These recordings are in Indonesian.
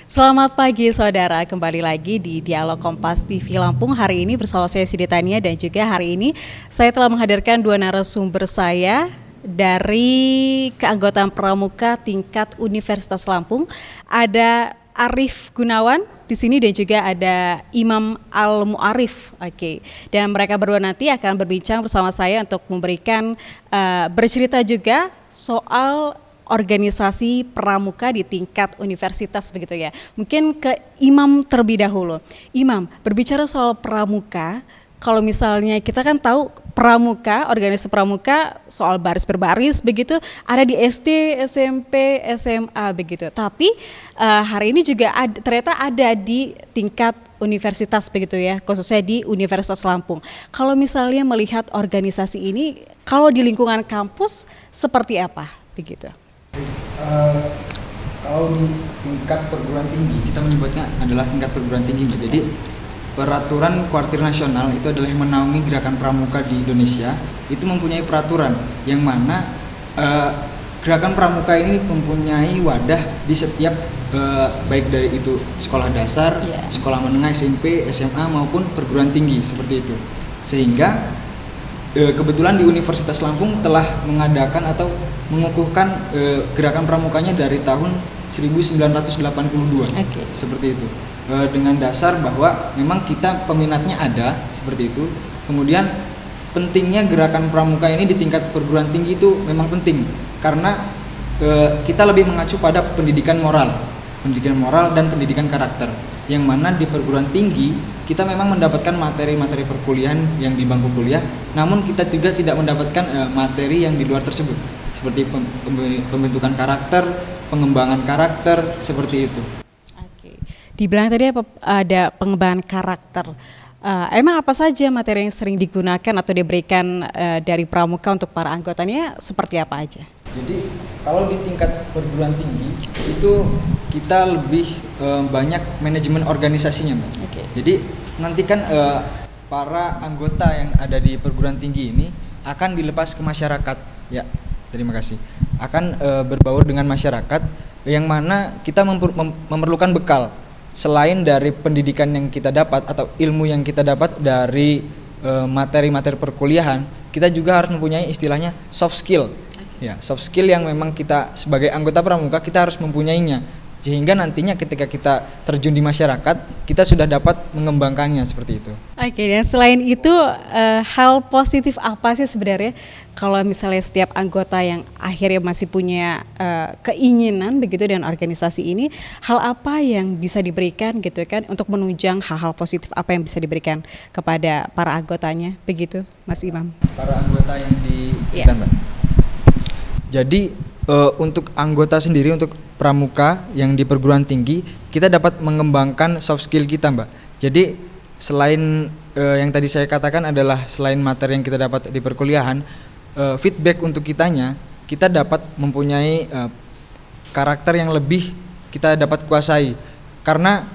Selamat pagi saudara, kembali lagi di Dialog Kompas TV Lampung. Hari ini bersama saya Siti Tania dan juga hari ini saya telah menghadirkan dua narasumber saya dari keanggotaan pramuka tingkat Universitas Lampung. Ada Arif Gunawan di sini dan juga ada Imam Al-Mu'arif. Oke. Dan mereka berdua nanti akan berbincang bersama saya untuk memberikan bercerita juga soal organisasi pramuka di tingkat universitas begitu ya. Mungkin ke Imam terlebih dahulu. Imam, berbicara soal pramuka, kalau misalnya kita kan tahu pramuka, organisasi pramuka soal baris berbaris begitu ada di SD, SMP, SMA begitu. Tapi hari ini juga ternyata ada di tingkat universitas begitu ya, khususnya di Universitas Lampung. Kalau misalnya melihat organisasi ini, kalau di lingkungan kampus seperti apa begitu? Kalau di tingkat perguruan tinggi, kita menyebutnya adalah tingkat perguruan tinggi. Jadi peraturan kuartir nasional itu adalah yang menaungi gerakan pramuka di Indonesia. Itu mempunyai peraturan yang mana gerakan pramuka ini mempunyai wadah di setiap baik dari itu sekolah dasar, sekolah menengah, SMP, SMA maupun perguruan tinggi seperti itu. Sehingga kebetulan di Universitas Lampung telah mengadakan atau mengukuhkan gerakan pramukanya dari tahun 1982. Seperti itu. Dengan dasar bahwa memang kita peminatnya ada seperti itu. Kemudian pentingnya gerakan pramuka ini di tingkat perguruan tinggi itu memang penting karena kita lebih mengacu pada pendidikan moral dan pendidikan karakter. Yang mana di perguruan tinggi kita memang mendapatkan materi-materi perkuliahan yang di bangku kuliah, namun kita juga tidak mendapatkan materi yang di luar tersebut seperti pembentukan karakter, pengembangan karakter seperti itu. Dibilang tadi ada pengembangan karakter. Emang apa saja materi yang sering digunakan atau diberikan dari pramuka untuk para anggotanya seperti apa aja? Jadi kalau di tingkat perguruan tinggi itu kita lebih banyak manajemen organisasinya, Mbak. Jadi nanti kan para anggota yang ada di perguruan tinggi ini akan dilepas ke masyarakat. Ya, terima kasih. Akan berbaur dengan masyarakat yang mana kita memerlukan bekal. Selain dari pendidikan yang kita dapat atau ilmu yang kita dapat dari materi-materi perkuliahan, kita juga harus mempunyai istilahnya soft skill. Ya, soft skill yang memang kita sebagai anggota pramuka kita harus mempunyainya. Sehingga nantinya ketika kita terjun di masyarakat, kita sudah dapat mengembangkannya seperti itu. Oke, dan selain itu hal positif apa sih sebenarnya kalau misalnya setiap anggota yang akhirnya masih punya keinginan begitu dengan organisasi ini, hal apa yang bisa diberikan gitu kan untuk menunjang hal-hal positif apa yang bisa diberikan kepada para anggotanya begitu, Mas Imam? Para anggota yang di kita, Mbak. Jadi untuk anggota sendiri, untuk pramuka yang di perguruan tinggi, kita dapat mengembangkan soft skill kita, Mbak. Jadi selain yang tadi saya katakan adalah selain materi yang kita dapat di perkuliahan, feedback untuk kitanya, kita dapat mempunyai karakter yang lebih kita dapat kuasai. Karena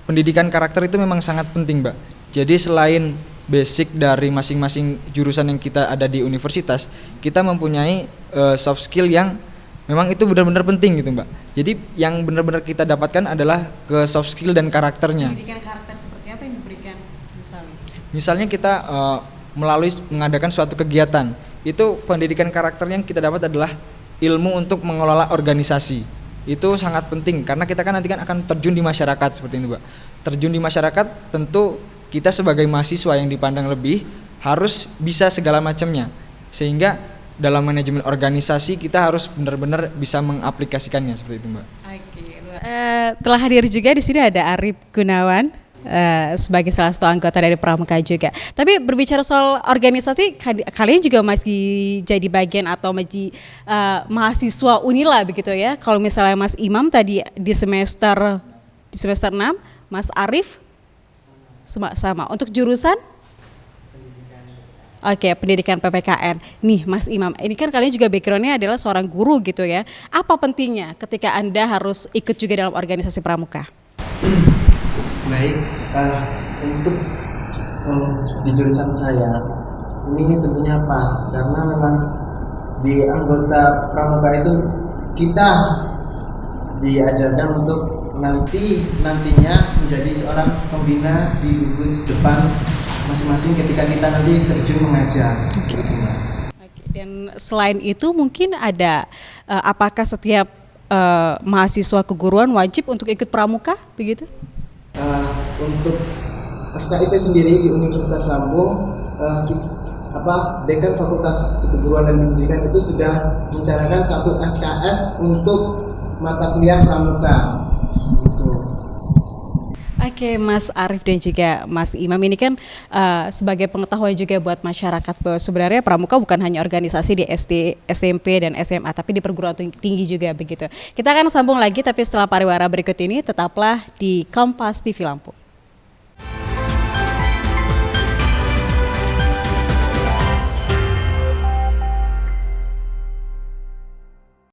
pendidikan karakter itu memang sangat penting, Mbak. Jadi selain basic dari masing-masing jurusan yang kita ada di universitas, kita mempunyai soft skill yang memang itu benar-benar penting gitu, Mbak. Jadi yang benar-benar kita dapatkan adalah ke soft skill dan karakternya. Pendidikan karakter seperti apa yang diberikan misalnya? Misalnya kita melalui mengadakan suatu kegiatan, itu pendidikan karakter yang kita dapat adalah ilmu untuk mengelola organisasi. Itu sangat penting karena kita kan nanti kan akan terjun di masyarakat seperti itu, Mbak. Terjun di masyarakat tentu kita sebagai mahasiswa yang dipandang lebih harus bisa segala macamnya. Sehingga dalam manajemen organisasi kita harus benar-benar bisa mengaplikasikannya seperti itu, Mbak. Telah hadir juga di sini ada Arif Gunawan sebagai salah satu anggota dari pramuka juga. Tapi berbicara soal organisasi, kalian juga masih jadi bagian atau masih mahasiswa Unila begitu ya. Kalau misalnya Mas Imam tadi di semester 6, Mas Arif sama. Untuk jurusan? Pendidikan PPKN. Nih Mas Imam, ini kan kalian juga backgroundnya adalah seorang guru gitu ya. Apa pentingnya ketika Anda harus ikut juga dalam organisasi pramuka? Baik, untuk di jurusan saya ini tentunya pas karena memang di anggota pramuka itu kita diajarkan untuk nantinya menjadi seorang pembina di gugus depan masing-masing ketika kita nanti terjun mengajar. Gitu, Mbak. Oke, dan selain itu mungkin ada apakah setiap mahasiswa keguruan wajib untuk ikut pramuka begitu? Untuk FKIP sendiri di Universitas Lampung, Dekan Fakultas Keguruan dan Pendidikan itu sudah mencanangkan satu SKS untuk mata kuliah pramuka. Gitu. Oke, Mas Arief dan juga Mas Imam, ini kan sebagai pengetahuan juga buat masyarakat bahwa sebenarnya pramuka bukan hanya organisasi di SD, SMP dan SMA, tapi di perguruan tinggi juga begitu. Kita akan sambung lagi, tapi setelah pariwara berikut ini tetaplah di Kompas TV Lampung.